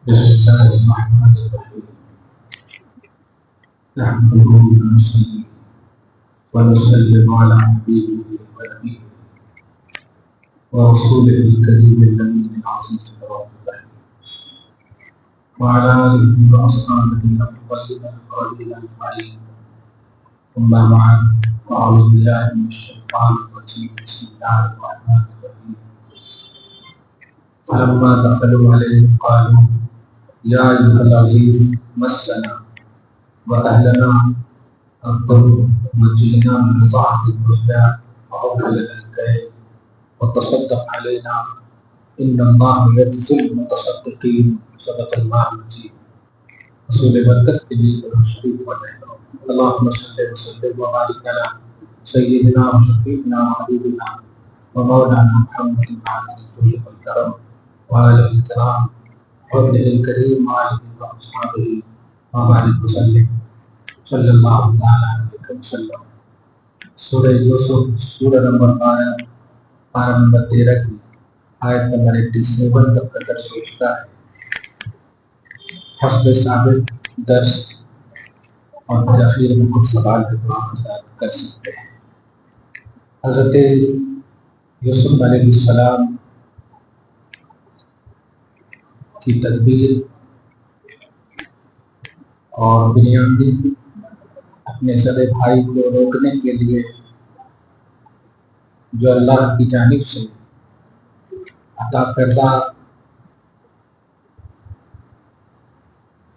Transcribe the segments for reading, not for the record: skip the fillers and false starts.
بسم الله الرحمن الرحيم. نحمده ونصلي ونسلم على نبيه ونبيه ورسوله الكريم الأمين العزيز الرحيم وعلى آله وأصحابه الطيبين الطاهرين أجمعين. أما بعد، أعوذ بالله من الشيطان الرجيم. بسم الله الرحمن الرحيم. فلما دخلوا عليه قالوا يا أيها العزيز مسنا وأهلنا الضر وجئنا من ساعة الرشد وأوفى لنا الكيل وتصدق علينا إن الله يجزي المتصدقين. صدق الله العظيم. رسول برکت کے لیے درود شریف پڑھیں. اللهم صل وسلم وبارك على سيدنا وشفيعنا وحبيبنا ومولانا محمد العالم الطيب الكرم وآله الكرام وابنه الكريم وآله وأصحابه وبارك وسلم صلی اللہ تعالیٰ علیہ وسلم. سورہ یوسف سورہ نمبر 12 پارہ نمبر 13 کی آیت نمبر 87 تک کا درس ہو چکا ہے. حسب ثابت درس اور پھر اخیر میں کچھ سوال کے جواب کر سکتے ہیں. حضرت یوسف علیہ السلام کی تدبیر اور بنیادی اپنے سگے بھائی کو روکنے کے لیے جو اللہ کی جانب سے عطا کردہ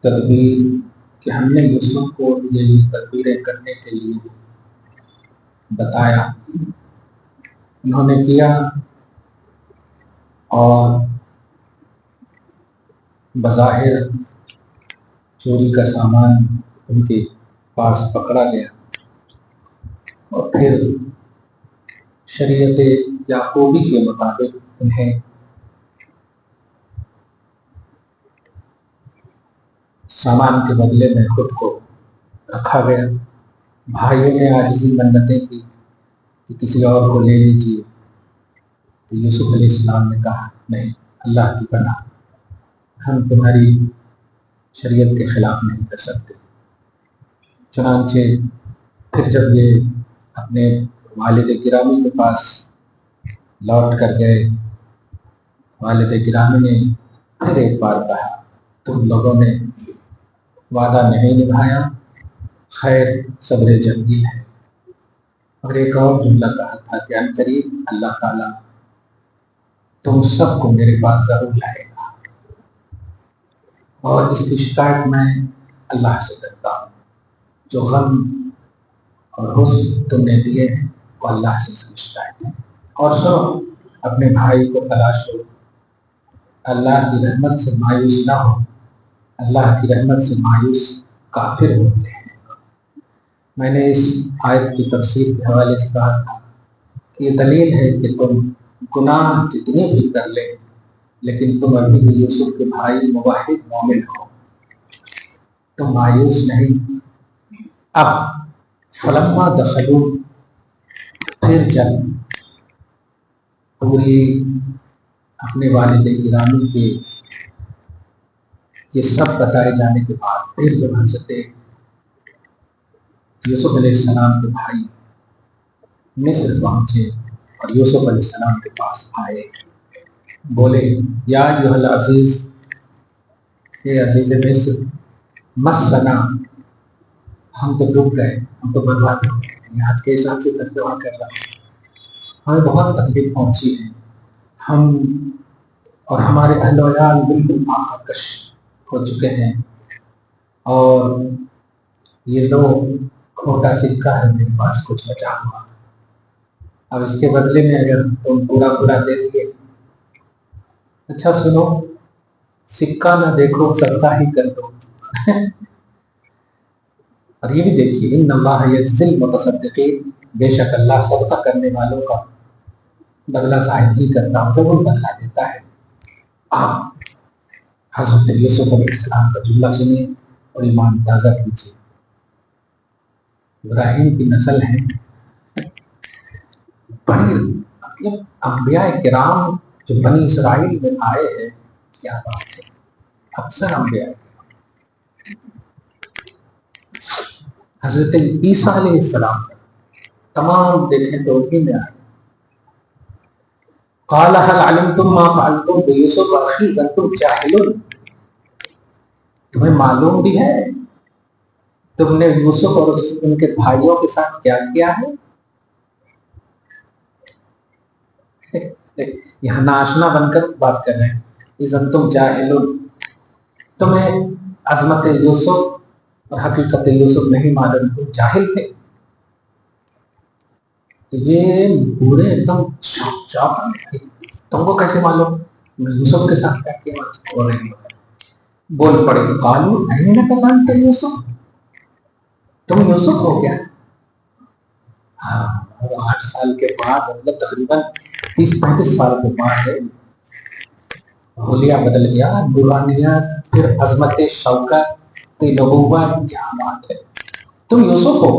تدبیر کہ ہم نے یوسف کو یہ تدبیریں کرنے کے لیے بتایا، انہوں نے کیا اور بظاہر چوری کا سامان ان کے پاس پکڑا گیا اور پھر شریعت یعقوبی کے مطابق انہیں سامان کے بدلے میں خود کو رکھا گیا. بھائیوں نے عاجزی منتیں کی کہ کسی اور کو لے لیجیے، تو یوسف علیہ السلام نے کہا نہیں، اللہ کی پناہ، ہم تمہاری شریعت کے خلاف نہیں کر سکتے. چنانچہ پھر جب یہ اپنے والد گرامی کے پاس لوٹ کر گئے، والد گرامی نے پھر ایک بار کہا تم لوگوں نے وعدہ نہیں نبھایا، خیر صبر جمیل ہے. اور ایک اور جملہ کہا تھا کہ ان قریب اللہ تعالیٰ تم سب کو میرے پاس ضرور لائے گا، اور اس کی شکایت میں اللہ سے کرتا ہوں. جو غم اور حسن تم نے دیے ہیں وہ اللہ سے اس کی شکایت ہے. اور سو اپنے بھائی کو تلاشو، اللہ کی رحمت سے مایوس نہ ہو، اللہ کی رحمت سے مایوس کافر ہوتے ہیں. میں نے اس آیت کی تفسیر کے حوالے سے کہا تھا کہ یہ دلیل ہے کہ تم گناہ جتنے بھی کر لیں لیکن تم ابھی بھی یوسف کے بھائی موحد مومن ہو، تم مایوس نہیں. اب فلما دخلوا، پھر جب پوری اپنے والد گرامی کے یہ سب بتائے جانے کے بعد پھر جب حضرت یوسف علیہ السلام کے بھائی مصر پہنچے اور یوسف علیہ السلام کے پاس آئے، بولے یا ایھا العزیز، اے عزیز مصر، مسنا، ہم تو ڈوب گئے، ہم تو برباد ہو گئے. آج کے حساب سے ترجمہ کر رہا ہوں، ہمیں بہت تکلیف پہنچی ہے، ہم اور ہمارے اہل و عیال بالکل فاقہ کش ہو چکے ہیں، اور یہ لو کھوٹا سکہ ہے میرے پاس کچھ بچا ہوا، اب اس کے بدلے میں اگر تم پورا دے دیے. اچھا سنو، سکہ نہ دیکھو صدقہ ہی کر دو. اور یہ بھی دیکھیے ان اللہ یجزی المتصدقین، بے شک اللہ صدقہ کرنے والوں کا بدلہ ظاہر نہیں کرتا، ضرور بدلہ دیتا ہے. آپ حضرت یوسف علیہ السلام کا جملہ سنیے اور ایمان تازہ کیجیے. ابراہیم کی نسل ہے، بڑی مطلب انبیاء کرام جو بنی اسرائیل میں آئے ہیں، کیا بات ہے. اکثر انبیاء حضرت عیسیٰ علیہ السلام تمام دیکھیں تو انہی میں آئے قال هل علمتم ما فعلتم بيوسف واخيه انتم جاهلون، تمہیں معلوم بھی ہے تم نے یوسف اور ان کے بھائیوں کے ساتھ کیا کیا ہے؟ یہاں ناشنا بن کر بات کر رہے ہیں اذن تم جاہلون، تمہیں عظمت یوسف اور حقیقت یوسف نہیں معلوم، تم جاہل تھے۔ یہ بوڑھے ایک دم تم کو کیسے معلوم میں یوسف کے ساتھ کیا کیا؟ بول پڑے قالوا اینک انت یوسف، تم یوسف ہو گیا؟ ہاں 8 سال کے بعد، مطلب تقریباً 30-35 سال کے بعد حلیہ بدل گیا، نورانیت، پھر عظمت شوکت نبوت، کیا بات ہے، تم یوسف ہو۔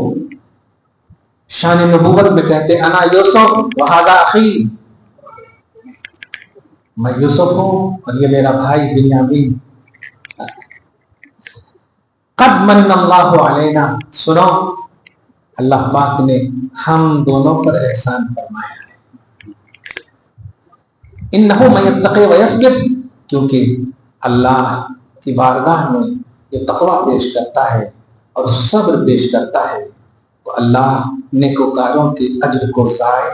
شان نبوت میں کہتے انا یوسف وہذا اخی، میں یوسف ہوں اور یہ میرا بھائی بنیامین۔ قد من اللہ علینا، سنو اللہ پاک نے ہم دونوں پر احسان فرمایا ہے۔ انہ من یتقی ویصبر، کیونکہ اللہ کی بارگاہ میں جو تقوی پیش کرتا ہے اور صبر پیش کرتا ہے تو اللہ نیکوکاروں کے اجر کو ضائع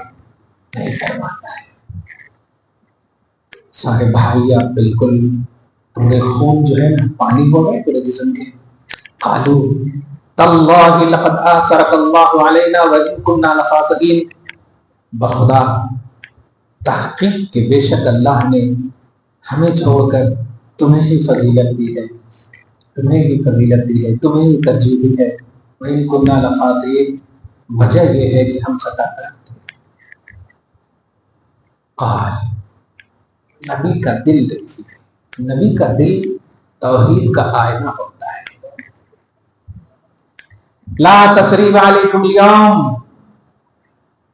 نہیں فرماتا ہے۔ سارے بھائی آپ بالکل پورے خون جو ہے نا پانی ہو گئے پورے جسم کے۔ قالو تاللہ لقد آثرک اللہ علینا وان کنا لخاطئین، بخدا تحقیق کہ بے شک اللہ نے ہمیں چھوڑ کر تمہیں ہی فضیلت دی ہے، تمہیں ہی فضیلت دی ہے، تمہیں ہی ترجیح دی ہے۔ وان کنا لخاطئین، وجہ یہ ہے کہ ہم خطا کرتے۔ قال، نبی کا دل دیکھیے، نبی کا دل توحید کا آئینہ ہوتا ہے۔ لا تثریب علیکم اليوم،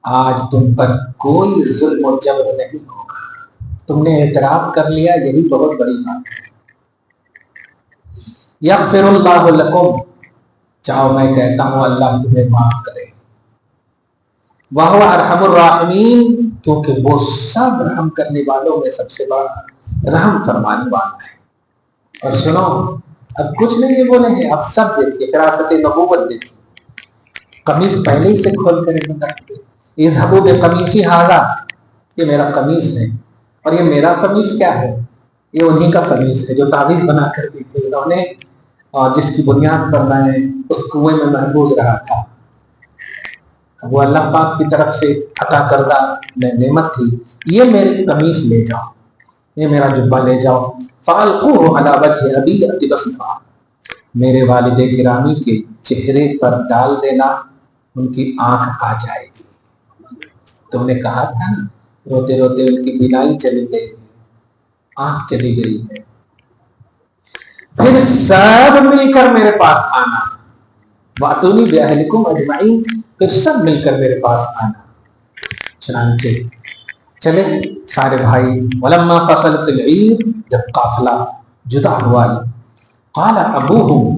آج تم پر کوئی ظلم و جبر نہیں ہوگا، تم نے اعتراف کر لیا، یہی بہت بڑی بات ہے۔ یغفر اللہ لکم، چاہو میں کہتا ہوں اللہ تمہیں معاف کرے۔ وَهُوَ ارحم الراحمین، کیونکہ وہ سب رحم کرنے والوں میں سب سے بڑا رحم فرمانے والا ہے۔ اور سنو، اب کچھ نہیں یہ بولے ہیں، اب سب دیکھیے، فراست نبوت دیکھیے۔ قمیص پہلے ہی سے کھول کر رکھتے، اذهبوا بقمیصی ھذا، یہ میرا قمیص ہے، اور یہ میرا قمیص کیا ہے؟ یہ انہی کا قمیص ہے جو تعویذ بنا کر دی تھی انہوں نے، اور جس کی بنیاد پر میں اس کنویں میں محفوظ رہا تھا۔ وہ اللہ پاک کی طرف سے عطا کردہ نعمت تھی۔ یہ میری قمیص لے جاؤ، یہ میرا جبہ لے جاؤ، فَأَلْقُوهُ عَلَى وَجْهِ أَبِي بَصِيرًا، میرے والد گرامی کے چہرے پر ڈال دینا، ان کی آنکھ آ جائے گی۔ تم نے کہا تھا نا روتے روتے ان کی بینائی چلی گئی، آنکھ چلی گئی ہے۔ پھر سب مل کر میرے پاس آنا، وَأْتُونِي بِأَهْلِكُمْ أَجْمَعِينَ، پھر سب مل کر میرے پاس آنا۔ چنانچہ چلے سارے بھائی۔ وَلَمَّا فَصَلَتِ الْعِيرُ، جب قافلہ جدا ہوا، قَالَ أَبُوهُمْ،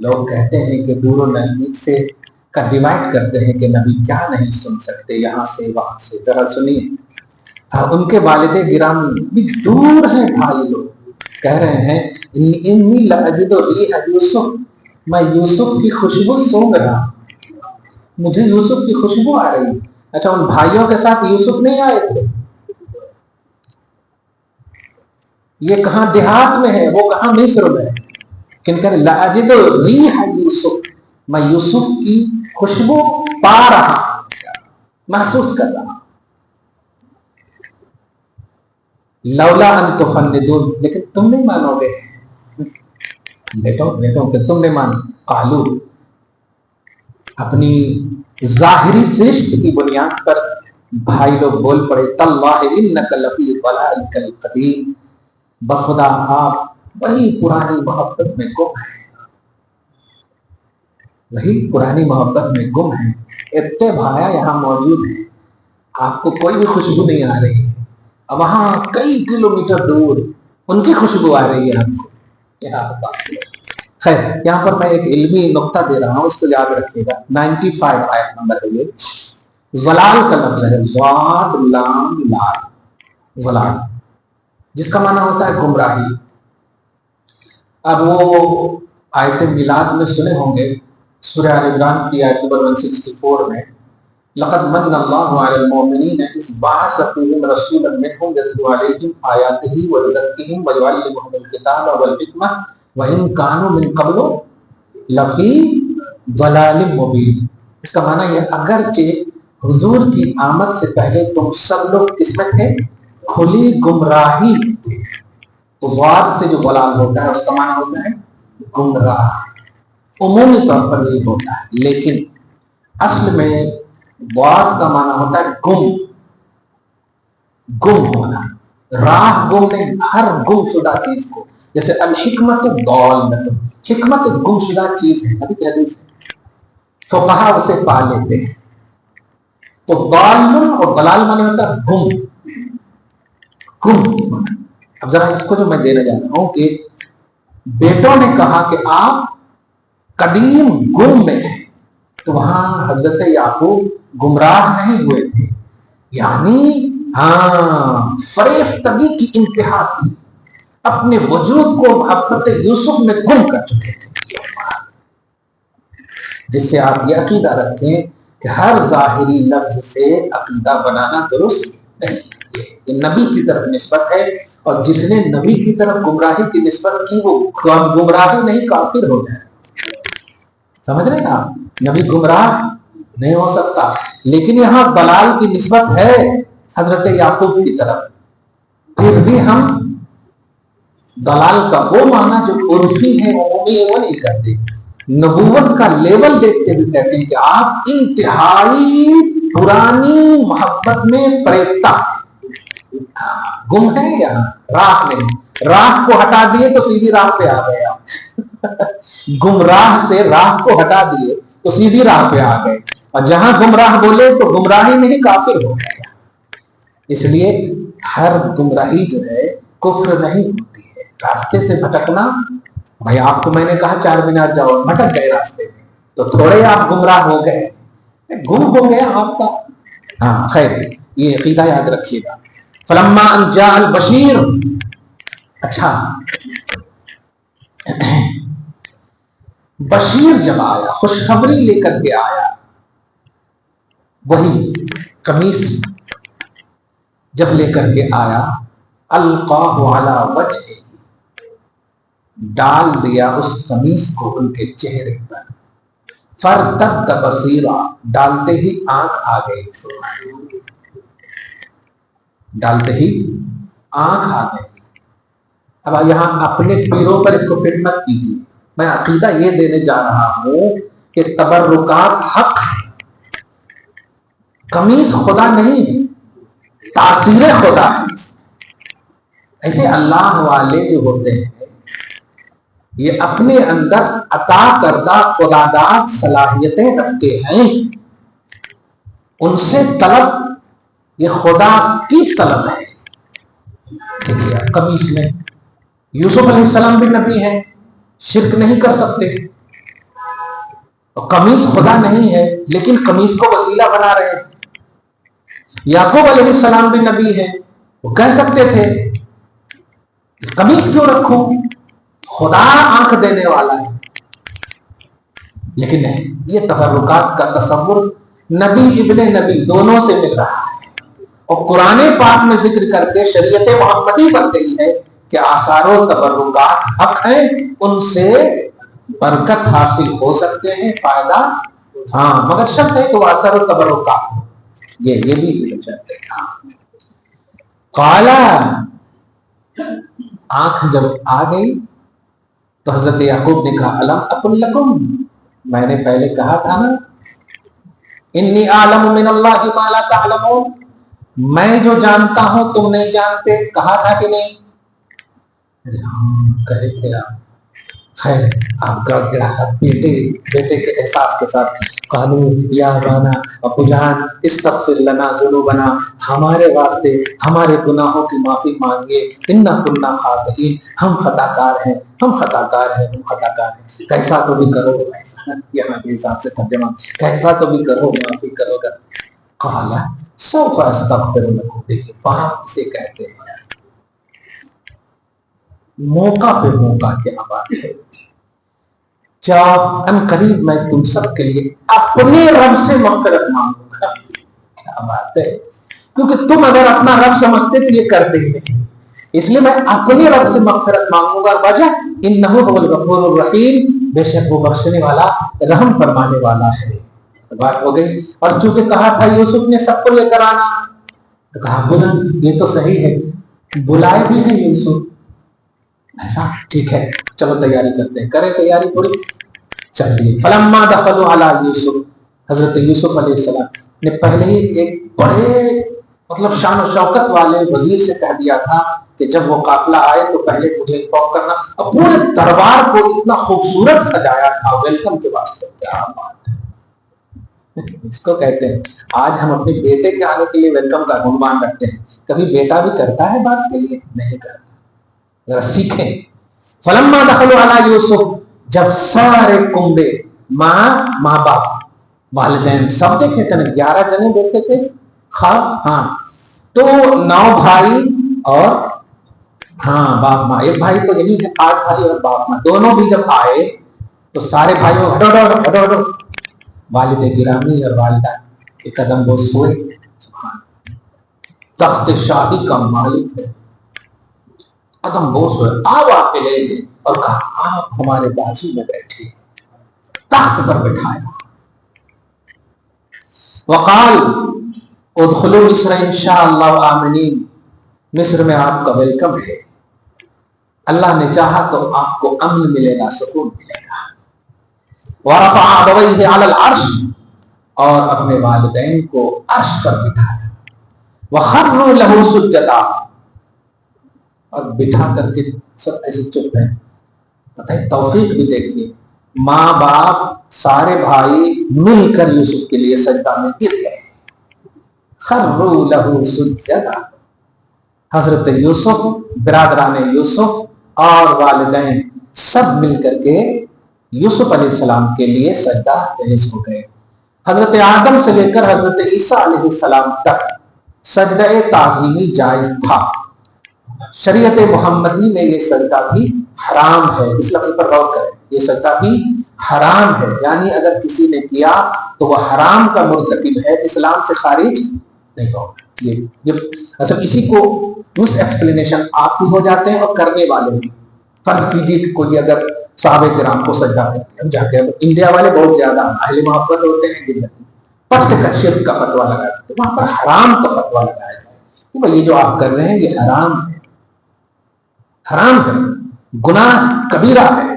لوگ کہتے ہیں کہ دور و نزدیک سے کا ڈیوائڈ کرتے ہیں کہ نبی کیا نہیں سن سکتے، یہاں سے وہاں سے، ذرا سنیے۔ ان کے والد گرامی بھی دور ہیں، بھائی لوگ کہہ رہے ہیں انی لأجد ریح یوسف، میں یوسف کی خوشبو سونگھ رہا، مجھے یوسف کی خوشبو آ رہی۔ اچھا ان بھائیوں کے ساتھ یوسف نہیں آئے تھے؟ یہ کہاں دیہات میں ہے، وہ کہاں مصر میں ہے؟ کن کہہ رہے لأجد ریح یوسف، میں یوسف کی خوشبو پا رہا، محسوس کر رہا۔ لولا ان تفندون، لیکن تم نہیں مانو گے، بیٹو کہ تم نہیں مانو۔ قالو، اپنی ظاہری سرشت کی بنیاد پر بھائی لوگ بول پڑے، تاللہ انک لفی ضلالک القدیم، بخدا آپ وہی پرانی محبت میں گم ہیں، وہی پرانی محبت میں گم ہیں۔ اتنے بھایا یہاں موجود ہیں، آپ کو کوئی بھی خوشبو نہیں آ رہی، وہاں کئی کلومیٹر دور ان کی خوشبو آ رہی ہے ہم کو. کیا بات ہے. خیر یہاں پر میں ایک علمی نقطہ دے رہا ہوں، اس کو یاد رکھیے گا. 95 آیت نمبر ہے یہ. ضلال کا لفظ ہے، ضاد لام لال، ضلال، جس کا معنی ہوتا ہے گمراہی. اب وہ آیت میلاد میں سنے ہوں گے، سورہ آل عمران کی آیت نمبر 164 میں لقد من اللہ علی المؤمنین اذ بعث فیہم رسولا منہم یتلو علیہم آیاتہ ویزکیہم ویعلمہم الکتاب والحکمہ وان کانوا من قبل لفی ضلال مبین. اس کا معنی یہ، اگرچہ حضور کی آمد سے پہلے تم سب لوگ کس میں تھے؟ کھلی گمراہی تھے. غواد سے جو ضلال ہوتا ہے اس کا معنی ہوتا ہے گمراہ. عمومی طور پر یہ ہوتا ہے، لیکن اصل میں ضاد کا معنی ہوتا ہے گم ہونا. راہ گم نہیں، ہر گم شدہ چیز کو. جیسے الحکمت ضالۃ، حکمت گم شدہ چیز ہے، ابھی کہ حدیث ہے، فقہا اسے پا لیتے ہیں. تو ضال اور ضلال معنی ہوتا ہے گم ہونا. اب ذرا اس کو جو میں دینے جا رہا ہوں کہ بیٹوں نے کہا کہ آپ قدیم گم میں ہیں، تو وہاں حضرت یعقوب گمراہ نہیں ہوئے تھے، یعنی فریفتگی کی انتہا تھی، اپنے وجود کو محبت یوسف میں گم کر چکے تھے. جس سے آپ یہ عقیدہ رکھیں کہ ہر ظاہری لفظ سے عقیدہ بنانا درست نہیں. یہ نبی کی طرف نسبت ہے، اور جس نے نبی کی طرف گمراہی کی نسبت کی وہ گمراہی نہیں کافر ہو جائے. سمجھ رہے ہیں آپ؟ نبی گمراہ نہیں ہو سکتا، لیکن یہاں ضلال کی نسبت ہے حضرت یعقوب کی طرف. پھر بھی ہم ضلال کا وہ معنی جو عرفی ہے عمومی ہے وہ نہیں کرتے. نبوت کا لیول دیکھتے ہوئے کہتے ہیں کہ آپ انتہائی پرانی محبت میں فریفتہ گم ہے، یا راہ نہیں. راہ کو ہٹا دیے تو سیدھی راہ پہ آ گئے آپ. گمراہ سے راہ کو ہٹا دیے تو سیدھی راہ پہ آ گئے، اور جہاں گمراہ بولے تو گمراہی میں ہی کافر ہو گیا. اس لیے ہر گمراہی جو ہے کفر نہیں ہوتی ہے. راستے سے بھٹکنا، بھائی آپ کو میں نے کہا 4 مینار جاؤ، بھٹک گئے راستے میں تو تھوڑے آپ گمراہ ہو گئے، گم ہو گیا آپ کا. ہاں خیر، یہ عقیدہ یاد رکھیے گا. فلما ان جاء البشیر، اچھا بشیر جب آیا، خوشخبری لے کر کے آیا، وہی قمیص جب لے کر کے آیا، القاہ علی وجہ، ڈال دیا اس قمیص کو ان کے چہرے پر. فارتد بصیرا، ڈالتے ہی آنکھ آ گئی، ڈالتے ہی آنکھ آ گئی. اب یہاں اپنے پیروں پر اس کو فٹ مت کیجیے. میں عقیدہ یہ دینے جا رہا ہوں کہ تبرکات حق ہے. قمیص خدا نہیں ہے، تاثیر خدا ہے. ایسے اللہ والے جو ہوتے ہیں یہ اپنے اندر عطا کردہ خداداد صلاحیتیں رکھتے ہیں. ان سے طلب یہ خدا کی طلب ہے. دیکھیے قمیص میں یوسف علیہ السلام بھی نبی ہے، شرک نہیں کر سکتے. قمیص خدا نہیں ہے لیکن قمیص کو وسیلہ بنا رہے ہیں. یعقوب علیہ السلام بھی نبی ہے، وہ کہہ سکتے تھے قمیص کیوں رکھوں، خدا آنکھ دینے والا ہے، لیکن نہیں. یہ تبرکات کا تصور نبی ابن نبی دونوں سے مل رہا ہے، اور قرآن پاک میں ذکر کر کے شریعت محمدی بن گئی ہے کہ آثار و تبرکات حق ہیں، ان سے برکت حاصل ہو سکتے ہیں، فائدہ ہاں، مگر شرط ہے کہ وہ آثار و تبرکات، یہ بھی شرط ہے. قالا، آنکھ جب آ گئی تو حضرت یعقوب نے کہا الم اقل لکم، میں نے پہلے کہا تھا نا، انی اعلم من اللہ ما لا تعلمون، میں جو جانتا ہوں تم نہیں جانتے. کہا تھا کہ نہیں؟ کہے تھے آپ. خیر آپ گڑگڑا بیٹے کے احساس کے ساتھ قالو یا ابانا، ابو جان استغفر لنا ذنوبنا، ہمارے واسطے ہمارے گناہوں کی معافی مانگیے، انا کنا خاطئین، ہم خطا کار ہیں، ہم خطا کار ہیں، ہم خطا کار ہیں، کیسا تو بھی کرو، یہاں کے حساب سے ترجمہ کیسا تو بھی کرو، معافی کرو گا۔ قال سوف استغفر لکم، دیکھیے باپ اسے کہتے ہیں، موقع پہ موقع کیا بات ہے، ان قریب میں تم سب کے لیے اپنے رب سے مغفرت مانگوں گا۔ کیا بات ہے، کیونکہ تم اگر اپنا رب سمجھتے تو یہ کرتے ہی نہیں، اس لیے میں اپنے رب سے مغفرت مانگوں گا۔ وجہ انہ هو الغفور الرحیم، بے شک وہ بخشنے والا رحم فرمانے والا ہے۔ بات ہو گئی۔ اور چونکہ کہا تھا یوسف نے سب کو لے کر آنا، تو کہا بلا یہ تو صحیح ہے، بلائے بھی نہیں یوسف، ایسا ٹھیک ہے چلو تیاری کرتے ہیں، کریں تیاری پوری، چلیے۔ فلما دخلوا علی یوسف، حضرت یوسف علیہ السلام نے پہلے ہی ایک بڑے مطلب شان و شوکت والے وزیر سے کہہ دیا تھا کہ جب وہ قافلہ آئے تو پہلے مجھے انفارم کرنا، اور پورے دربار کو اتنا خوبصورت سجایا تھا ویلکم کے واسطے۔ کیا بات ہے، اس کو کہتے ہیں آج ہم اپنے بیٹے کے آنے کے لیے ویلکم کا عنوان رکھتے ہیں، کبھی بیٹا بھی کرتا ہے باپ کے لیے؟ نہیں کرتا، ذرا سیکھیں۔ فلما دخلوا علی یوسف، جب سارے کنبے، ماں باپ والدین سب دیکھے تھے نا، 11 جنے دیکھے تھے ہاں، تو 9 بھائی اور ہاں باپ ماں، ایک بھائی تو یہی ہے، 8 بھائی اور باپ ماں دونوں بھی جب آئے تو سارے بھائیوں ہٹو والد گرامی اور والدہ کے قدم بوس ہوئے، تخت شاہی کا مالک ہے، قدم بوس ہوئے، آپ لے گئے اور کہا آپ ہمارے بازو میں بیٹھے، تخت پر بٹھایا۔ وقال ادخلوا مصر انشاءاللہ آمنین، مصر میں آپ کا ویلکم ہے، اللہ نے چاہا تو آپ کو امن ملے گا، سکون ملے گا۔ ورفع ابویہ علی العرش، اور اپنے والدین کو عرش پر بٹھایا، وخروا لہ سجدا، اور بٹھا کر کے سب ایسے چپ ہیں۔ پتہ ہے توفیق بھی دیکھیے، ماں باپ سارے بھائی مل کر یوسف کے لیے سجدہ میں گر گئے، خروا لہ سجدا، حضرت یوسف، برادران یوسف اور والدین سب مل کر کے یوسف علیہ السلام کے لیے سجدہ جہیز ہو گئے۔ حضرت آدم سے لے کر حضرت عیسیٰ علیہ السلام تک سجدہ تعظیمی جائز تھا، شریعت محمدی میں یہ سجدہ بھی حرام ہے، اس لفظ پر غور کریں، یہ سجدہ بھی حرام ہے، یعنی اگر کسی نے کیا تو وہ حرام کا مرتکب ہے، اسلام سے خارج نہیں ہوگا۔ یہ اصل اسی کو اس ایکسپلینیشن آپ کی ہو جاتے ہیں اور کرنے والے بھی۔ فرض کیجیے کہ کوئی اگر صحابہ کرام کو سجدہ کرتے ہیں، جا کے انڈیا والے بہت زیادہ اہل محبت ہوتے ہیں، گرجتی پٹ سے شرک کا فتویٰ لگا دیتے، وہاں پر حرام کا فتویٰ لگایا جائے کہ بھائی یہ جو آپ کر رہے ہیں یہ حرام ہے، حرام ہے، گناہ کبیرہ ہے،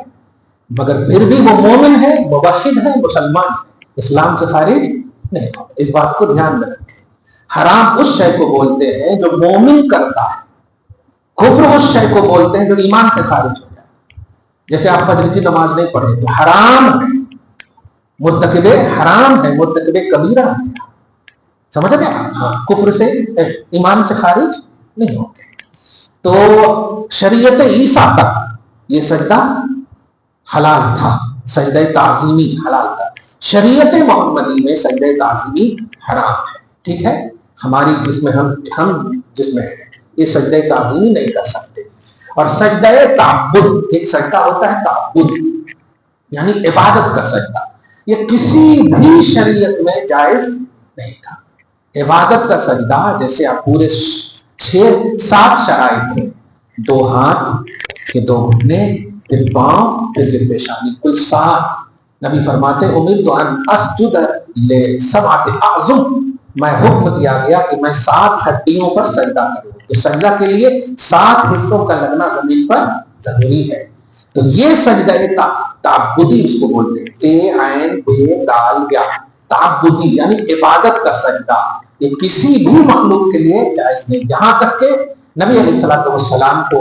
مگر پھر بھی وہ مومن ہے، موحد ہے، مسلمان ہے، اسلام سے خارج نہیں ہوتا۔ اس بات کو دھیان میں رکھیں، حرام اس شے کو بولتے ہیں جو مومن کرتا ہے، کفر اس شے کو بولتے ہیں جو ایمان سے خارج ہو جاتا ہے۔ جیسے آپ فجر کی نماز نہیں پڑھیں تو حرام ہے، مرتکب حرام ہے، مرتکب کبیرہ ہے، سمجھ گئے؟ ہاں، کفر سے ایمان سے خارج نہیں ہو گئے۔ تو شریعت عیسیٰ تک یہ سجدہ حلال تھا، سجدہ تعظیمی حلال تھا، شریعت محمدی میں سجدہ تعظیمی حرام ہے، ٹھیک ہے؟ ہماری جس میں ہم جس میں ہے یہ سجدہ تعظیمی نہیں کر سکتے۔ اور سجدہ تعبد، ایک سجدہ ہوتا ہے تعبد یعنی عبادت کا سجدہ، یہ کسی بھی شریعت میں جائز نہیں تھا۔ عبادت کا سجدہ جیسے آپ پورے 6-7 شرائط ہیں، 2 ہاتھ کے 2 گھٹنے، پھر پاؤں، پھر پیشانی، کل 7۔ نبی فرماتے امرت ان اسجد لسبعۃ اعظم، میں حکم دیا گیا کہ میں 7 ہڈیوں پر سجدہ کروں، تو سجدہ کے لیے 7 حصوں کا لگنا زمین پر ضروری ہے۔ تو یہ سجدہ تعبدی اس کو بولتے ہیں، تے عین بے دال یا تعبدی یعنی عبادت کا سجدہ، یہ کسی بھی مخلوق کے لیے جائز نہیں، یہاں تک کہ نبی علیہ الصلوۃ والسلام کو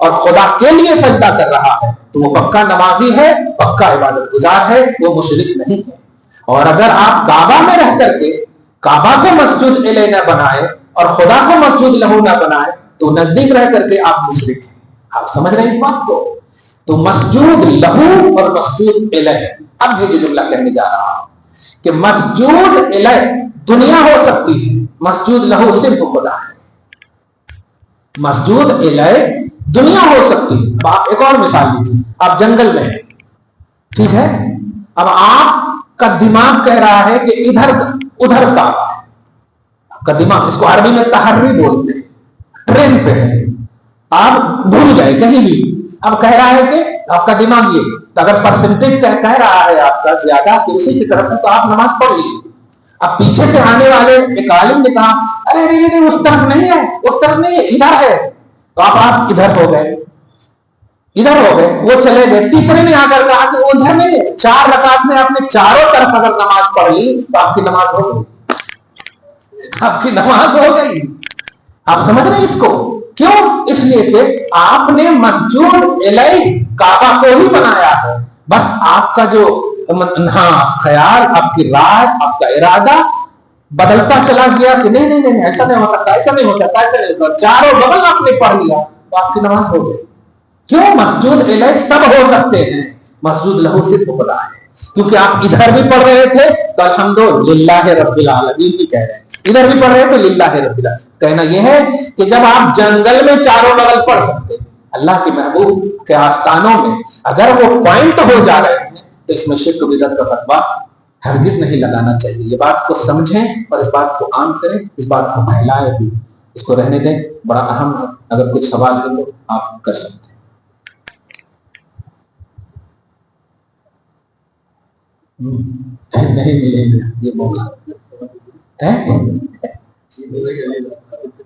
اور خدا کے لیے سجدہ کر رہا ہے تو وہ پکا نمازی ہے، پکا عبادت گزار ہے، وہ مشرک نہیں ہے۔ اور اگر آپ کعبہ میں رہ کر کے کعبہ کو مسجد الیہ نہ بنائے اور خدا کو مسجد لہو نہ بنائے تو نزدیک رہ کر کے آپ مشرک ہیں۔ آپ سمجھ رہے ہیں اس بات کو؟ تو مسجود لہو اور مسجود الیہ، اب یہ جو جملہ کہنے جا رہا ہوں کہ مسجود الیہ دنیا ہو سکتی ہے، مسجود لہو صرف خدا ہے۔ مسجود الیہ دنیا ہو سکتی ہے۔ آپ ایک اور مثال لیجیے، آپ جنگل میں ہیں، ٹھیک ہے، اب آپ کا دماغ کہہ رہا ہے کہ ادھر کعبہ ہے، آپ کا دماغ، اس کو عربی میں تحری بولتے ہیں، ٹرین پہ ہے، آپ بھول گئے کہیں بھی، اب کہہ رہا ہے کہ آپ کا دماغ یہ، تو اگر پرسنٹیج کہہ رہا ہے آپ کا زیادہ کہ اسی کی طرف ہے تو آپ نماز پڑھ لیجیے۔ اب پیچھے سے آنے والے ایک عالم نے کہا ارے نہیں اس طرف نہیں ہے، اس طرف نہیں ہے، ادھر ہے، تو آپ ادھر ہو گئے، وہ چلے گئے۔ تیسرے نے آ کر کہا کہ وہ ادھر نہیں ہے، 4 رکعت میں آپ نے چاروں طرف اگر نماز پڑھ لی تو آپ کی نماز ہو گئی، آپ کی نماز ہو گئی۔ آپ سمجھ رہے ہیں اس کو؟ کیوں؟ اس لیے کہ آپ نے مسجود الیہ کعبہ کو ہی بنایا ہے، بس آپ کا جو خیال، آپ کی رائے، آپ کا ارادہ بدلتا چلا گیا کہ نہیں ایسا نہیں ہو سکتا، ایسا نہیں ہو سکتا، ایسا نہیں ہوتا، چاروں بغل آپ نے پڑھ لیا تو آپ کی نماز ہو گئی۔ کیوں؟ مسجود الیہ سب ہو سکتے ہیں، مسجود لہو صرف خدا ہے۔ کیونکہ آپ ادھر بھی پڑھ رہے تھے تو الحمدللہ رب العالمین بھی کہہ رہے ہیں، ادھر بھی پڑھ رہے تو للہ رب العالمین۔ کہنا یہ ہے کہ جب آپ جنگل میں چاروں بغل پڑھ سکتے ہیں، اللہ کے محبوب کے آستانوں میں اگر وہ پوائنٹ ہو جا رہے ہیں تو اس میں شرک بدعت کا فتویٰ ہرگز نہیں لگانا چاہیے۔ یہ بات کو سمجھیں اور اس بات کو عام کریں، اس بات کو پھیلائیں بھی، اس کو رہنے دیں، بڑا اہم ہے۔ اگر کچھ سوال ہے تو آپ کر سکتے ہیں۔ نہیں ملیں گے یہ موقع ہے؟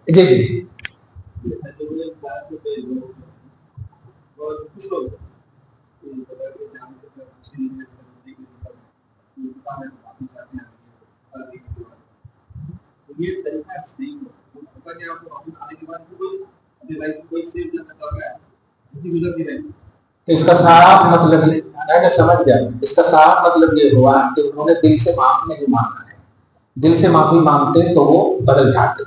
جی اس کا صاف مطلب میں سمجھ گیا، اس کا صاف مطلب یہ ہوا کہ انہوں نے دل سے معاف نہیں مانگا ہے۔ دل سے معافی مانگتے تو وہ بدل جاتے،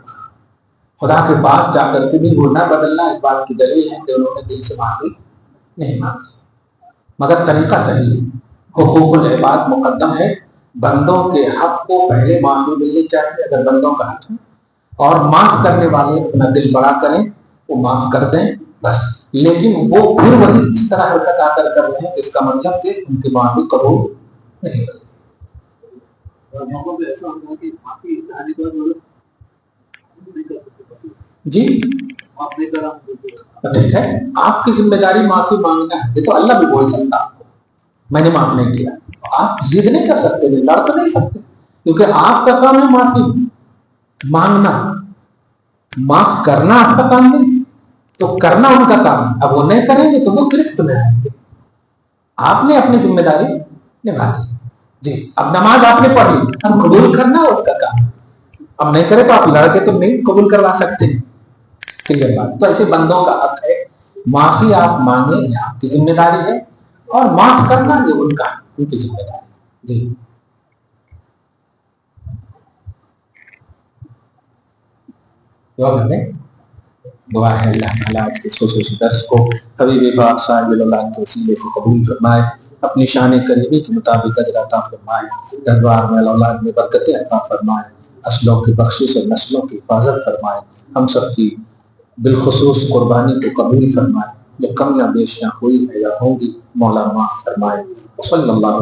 خدا کے پاس جا کر کے بھی وہ نہ بدلنا اس بات کی دلیل ہے کہ انہوں نے دل سے معافی نہیں مانگی۔ مگر طریقہ صحیح ہے، حقوق العباد مقدم ہے، بندوں کے حق کو پہلے معافی ملنی چاہیے اگر بندوں کا حق ہے، اور معاف کرنے والے اپنا دل بڑا کریں، وہ معاف کر دیں بس۔ لیکن وہ پھر وہی اس طرح حرکت آ کر رہے ہیں تو اس کا مطلب کہ ان کی معافی قبول نہیں ہوگی۔ جی ٹھیک ہے، آپ کی ذمہ داری معافی مانگنا ہے، یہ تو اللہ بھی بول سکتا آپ کو میں نے معاف نہیں کیا، آپ ضد نہیں کر سکتے، لڑ تو نہیں سکتے، کیونکہ آپ کا کام ہے معافی مانگنا، معاف کرنا آپ کا کام نہیں، تو کرنا ان کا کام ہے۔ اب وہ نہیں کریں گے تو وہ گرفت میں آئیں گے، آپ نے اپنی ذمہ داری نبھا لی۔ جی اب نماز آپ نے پڑھ لی، اب قبول کرنا اس کا کام ہے، اب نہیں کرے تو آپ لڑ کے تو نہیں قبول کروا سکتے، کلیئر بات۔ تو ایسے بندوں کا حق ہے، معافی آپ مانگیں، یہ آپ کی ذمہ داری ہے، اور معاف کرنا یہ ان کا ان کی ذمہ داری۔ جی دعا کریں، دعا ہے اللہ تعالیٰ آج کے خصوصی درس کو طبیب پاک صاحب اللہ کے وسیلے سے قبول فرمائے، اپنی شان قریبی کے مطابق اجر عطا فرمائے، دربار میں اولاد میں برکتیں عطا فرمائے، اصلوں کی بخشش اور نسلوں کی حفاظت فرمائے، ہم سب کی بالخصوص قربانی کو قبول فرمائے، جو کمیاں بیشیاں ہوئی ہے یا ہوں گی مولا معاف فرمائے۔ صلی اللہ